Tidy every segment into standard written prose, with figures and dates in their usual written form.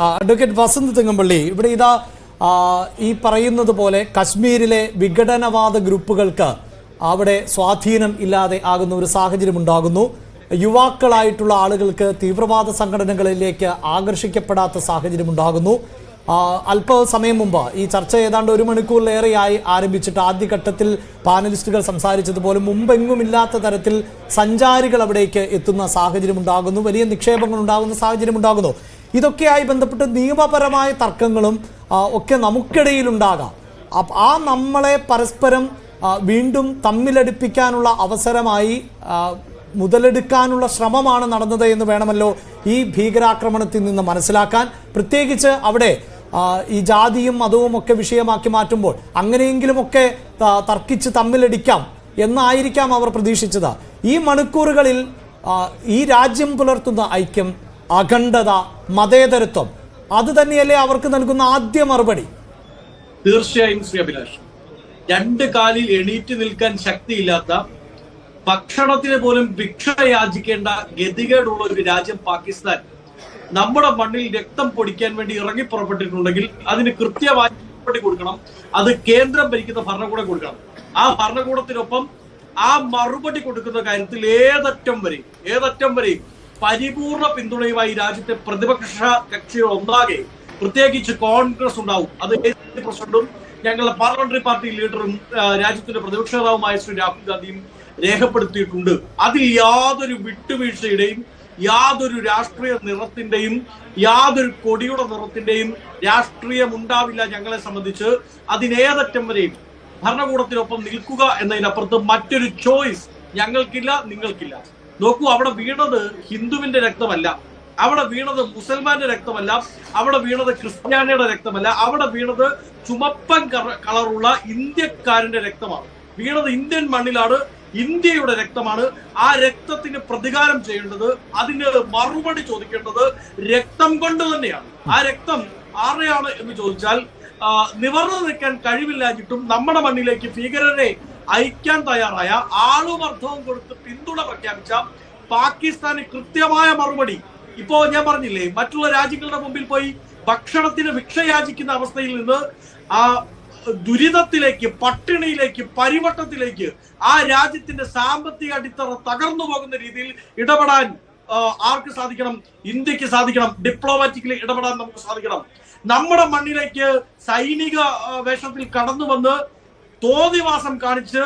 Advocate Vasant തെങ്ങമ്പള്ളി, ഇവിടെ ഇതാ ഈ പറയുന്നത് പോലെ കശ്മീരിലെ വിഘടനവാദ ഗ്രൂപ്പുകൾക്ക് അവിടെ സ്വാധീനം ഇല്ലാതെ ആകുന്ന ഒരു സാഹചര്യം ഉണ്ടാകുന്നു. യുവാക്കളായിട്ടുള്ള ആളുകൾക്ക് തീവ്രവാദ സംഘടനകളിലേക്ക് ആകർഷിക്കപ്പെടാത്ത സാഹചര്യം ഉണ്ടാകുന്നു. അല്പസമയം മുമ്പ് ഈ ചർച്ച ഏതാണ്ട് 1 മണിക്കൂറിലേറെയായി ആരംഭിച്ചിട്ട് ആദ്യഘട്ടത്തിൽ പാനലിസ്റ്റുകൾ സംസാരിച്ചതുപോലെ മുമ്പെങ്ങുമില്ലാത്ത തരത്തിൽ സഞ്ചാരികൾ അവിടേക്ക് എത്തുന്ന സാഹചര്യം ഉണ്ടാകുന്നു, വലിയ നിക്ഷേപങ്ങൾ ഉണ്ടാകുന്ന സാഹചര്യം ഉണ്ടാകുന്നു. ഇതൊക്കെയായി ബന്ധപ്പെട്ട് നിയമപരമായ തർക്കങ്ങളും ഒക്കെ നമുക്കിടയിലുണ്ടാകാം. നമ്മളെ പരസ്പരം വീണ്ടും തമ്മിലടിപ്പിക്കാനുള്ള അവസരമായി മുതലെടുക്കാനുള്ള ശ്രമമാണ് നടന്നത് എന്ന് വേണമല്ലോ ഈ ഭീകരാക്രമണത്തിൽ നിന്ന് മനസ്സിലാക്കാൻ. പ്രത്യേകിച്ച് അവിടെ ഈ ജാതിയും മതവും ഒക്കെ വിഷയമാക്കി മാറ്റുമ്പോൾ അങ്ങനെയെങ്കിലുമൊക്കെ തർക്കിച്ച് തമ്മിലടിക്കാം എന്നായിരിക്കാം അവർ പ്രതീക്ഷിച്ചത്. ഈ മണിക്കൂറുകളിൽ ഈ രാജ്യം പുലർത്തുന്ന ഐക്യം, അഖണ്ഡത, മതേതരത്വം, അത് തന്നെയല്ലേ അവർക്ക് നൽകുന്ന ആദ്യ മറുപടി? തീർച്ചയായും ശ്രീ അഭിലാഷ്, 2 കാലിൽ എണീറ്റ് നിൽക്കാൻ ശക്തിയില്ലാത്ത, ഭക്ഷണത്തിന് പോലും ഭിക്ഷ യാചിക്കേണ്ട ഗതികേടുള്ള ഒരു രാജ്യം പാകിസ്ഥാൻ നമ്മുടെ മണ്ണിൽ രക്തം പൊടിക്കാൻ വേണ്ടി ഇറങ്ങി പുറപ്പെട്ടിട്ടുണ്ടെങ്കിൽ അതിന് കൃത്യമായി മറുപടി കൊടുക്കണം. അത് കേന്ദ്രം ഭരിക്കുന്ന ഭരണകൂടം കൊടുക്കണം. ആ ഭരണകൂടത്തിനൊപ്പം ആ മറുപടി കൊടുക്കുന്ന കാര്യത്തിൽ ഏതറ്റം വരെയും പരിപൂർണ പിന്തുണയുമായി രാജ്യത്തെ പ്രതിപക്ഷ കക്ഷികൾ ഒന്നാകെ, പ്രത്യേകിച്ച് കോൺഗ്രസ് ഉണ്ടാവും. അത് പ്രസിഡന്റും ഞങ്ങളുടെ പാർലമെന്ററി പാർട്ടി ലീഡറും രാജ്യത്തിന്റെ പ്രതിപക്ഷ നേതാവുമായ ശ്രീ രാഹുൽ ഗാന്ധിയും രേഖപ്പെടുത്തിയിട്ടുണ്ട്. അതിൽ യാതൊരു വിട്ടുവീഴ്ചയുടെയും, യാതൊരു രാഷ്ട്രീയ നിറത്തിന്റെയും, യാതൊരു കൊടിയുടെ നിറത്തിന്റെയും രാഷ്ട്രീയം ഉണ്ടാവില്ല. ഞങ്ങളെ സംബന്ധിച്ച് അതിനേതറ്റം വരെയും ഭരണകൂടത്തിനൊപ്പം നിൽക്കുക എന്നതിനപ്പുറത്ത് മറ്റൊരു ചോയ്സ് ഞങ്ങൾക്കില്ല, നിങ്ങൾക്കില്ല. നോക്കൂ, അവിടെ വീണത് ഹിന്ദുവിന്റെ രക്തമല്ല, അവിടെ വീണത് മുസൽമാന്റെ രക്തമല്ല, അവിടെ വീണത് ക്രിസ്ത്യാനിയുടെ രക്തമല്ല, അവിടെ വീണത് ചുമപ്പൻ കളറുള്ള ഇന്ത്യക്കാരന്റെ രക്തമാണ്. വീണത് ഇന്ത്യൻ മണ്ണിലാണ്, ഇന്ത്യയുടെ രക്തമാണ്. ആ രക്തത്തിന് പ്രതികാരം ചെയ്യേണ്ടത്, അതിന് മറുപടി ചോദിക്കേണ്ടത് രക്തം കൊണ്ട് തന്നെയാണ്. ആ രക്തം ആരെയാണ് എന്ന് ചോദിച്ചാൽ നിവർന്നു നിൽക്കാൻ കഴിവില്ലാഞ്ഞിട്ടും നമ്മുടെ മണ്ണിലേക്ക് ഭീകരരെ അയക്കാൻ തയ്യാറായ, ആളും അർത്ഥവും കൊടുത്ത് പിന്തുണ പ്രഖ്യാപിച്ച പാകിസ്ഥാന് കൃത്യമായ മറുപടി. ഇപ്പോ ഞാൻ പറഞ്ഞില്ലേ, മറ്റുള്ള രാജ്യങ്ങളുടെ മുമ്പിൽ പോയി ഭക്ഷണത്തിന് ഭിക്ഷ യാചിക്കുന്ന അവസ്ഥയിൽ നിന്ന് ആ ദുരിതത്തിലേക്ക്, പട്ടിണിയിലേക്ക്, പരിവട്ടത്തിലേക്ക്, ആ രാജ്യത്തിന്റെ സാമ്പത്തിക അടിത്തറ തകർന്നു പോകുന്ന രീതിയിൽ ഇടപെടാൻ ആർക്ക് സാധിക്കണം? ഇന്ത്യക്ക് സാധിക്കണം. ഡിപ്ലോമാറ്റിക്കലി ഇടപെടാൻ നമുക്ക് സാധിക്കണം. നമ്മുടെ മണ്ണിലേക്ക് സൈനിക വേഷത്തിൽ കടന്നു വന്ന് തോന്നിവാസം കാണിച്ച്,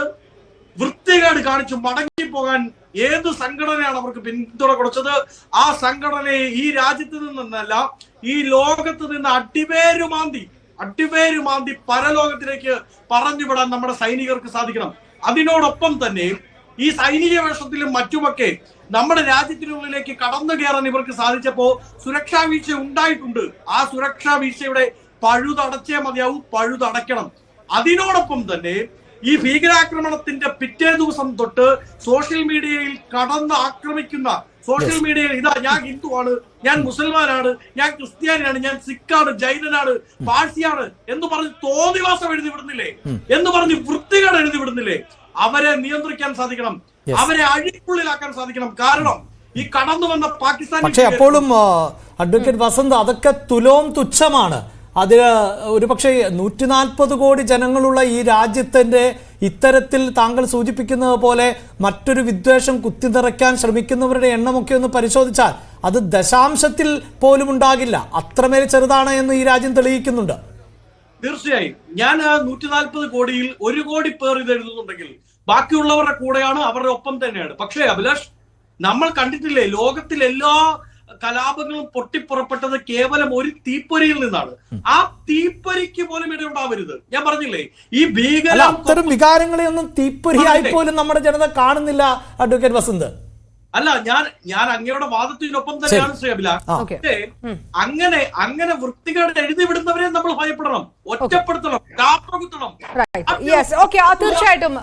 വൃത്തികേട് കാണിച്ച് മടങ്ങിപ്പോകാൻ ഏത് സംഘടനയാണ് അവർക്ക് പിന്തുണ കൊടുത്തത്? ആ സംഘടനയെ ഈ രാജ്യത്ത് നിന്നല്ല, ഈ ലോകത്ത് നിന്ന് അട്ടിവേരുമാന്തി പരലോകത്തിലേക്ക് പറഞ്ഞുവിടാൻ നമ്മുടെ സൈനികർക്ക് സാധിക്കണം. അതിനോടൊപ്പം തന്നെ ഈ സൈനിക വേഷത്തിലും മറ്റുമൊക്കെ നമ്മുടെ രാജ്യത്തിനുള്ളിലേക്ക് കടന്നു കയറാൻ ഇവർക്ക് സാധിച്ചപ്പോ സുരക്ഷാ വീഴ്ച ഉണ്ടായിട്ടുണ്ട്. ആ സുരക്ഷാ വീഴ്ചയുടെ പഴുതടച്ചേ മതിയാവും, പഴുതടയ്ക്കണം. അതിനോടൊപ്പം തന്നെ ഈ ഭീകരാക്രമണത്തിന്റെ പിറ്റേ ദിവസം തൊട്ട് സോഷ്യൽ മീഡിയയിൽ കടന്ന് ആക്രമിക്കുന്ന, സോഷ്യൽ മീഡിയയിൽ ഇതാ ഞാൻ ഹിന്ദുവാണ്, ഞാൻ മുസൽമാനാണ്, ഞാൻ ക്രിസ്ത്യാനിയാണ്, ഞാൻ സിഖാണ്, ജൈനനാണ്, പാഴ്സിയാണ് എന്ന് പറഞ്ഞ് തോന്നിവാസം എഴുതി വിടുന്നില്ലേ, എന്ന് പറഞ്ഞ് വൃത്തികേട് എഴുതി വിടുന്നില്ലേ? അവരെ നിയന്ത്രിക്കാൻ സാധിക്കണം, അവരെ അഴിക്കുള്ളിലാക്കാൻ സാധിക്കണം. കാരണം ഈ കടന്നു വന്ന പാകിസ്ഥാൻ. പക്ഷേ അപ്പോഴും അഡ്വക്കേറ്റ് വസന്ത്, അതൊക്കെ തുച്ഛമാണ്. അതിന് ഒരുപക്ഷെ 140 കോടി ജനങ്ങളുള്ള ഈ രാജ്യത്തിന്റെ ഇത്തരത്തിൽ താങ്കൾ സൂചിപ്പിക്കുന്നത് പോലെ മറ്റൊരു വിദ്വേഷം കുത്തിനിറയ്ക്കാൻ ശ്രമിക്കുന്നവരുടെ എണ്ണമൊക്കെ ഒന്ന് പരിശോധിച്ചാൽ അത് ദശാംശത്തിൽ പോലും ഉണ്ടാകില്ല. അത്രമേൽ ചെറുതാണ് എന്ന് ഈ രാജ്യം തെളിയിക്കുന്നുണ്ട്. തീർച്ചയായും ഞാൻ 140 കോടിയിൽ 1 കോടി പേർ ഇത് എഴുതുന്നുണ്ടെങ്കിൽ ബാക്കിയുള്ളവരുടെ കൂടെയാണ്, അവരുടെ ഒപ്പം തന്നെയാണ്. പക്ഷേ അഭിലാഷ്, നമ്മൾ കണ്ടിട്ടില്ലേ, ലോകത്തിൽ എല്ലാ കലാപങ്ങളും പൊട്ടിപ്പുറപ്പെട്ടത് കേവലം ഒരു തീപ്പൊരിയിൽ നിന്നാണ്. ആ തീപ്പൊരിക്ക് പോലും ഇടയുണ്ടാവരുത്. ഞാൻ പറഞ്ഞില്ലേ, ഈ അത്തരം വികാരങ്ങളെ ഒന്നും തീപ്പൊരിയായി പോലും നമ്മുടെ ജനത കാണുന്നില്ല അഡ്വക്കേറ്റ് വസന്ത്. അല്ല, ഞാൻ അങ്ങയുടെ വാദത്തിനൊപ്പം തന്നെയാണ് ശ്രീ അഭിലാഷ്. അങ്ങനെ വൃത്തികേട് എഴുതി വിടുന്നവരെ നമ്മൾ ഭയപ്പെടണം, ഒറ്റപ്പെടുത്തണം, കാപ്പകുത്തണം. തീർച്ചയായിട്ടും.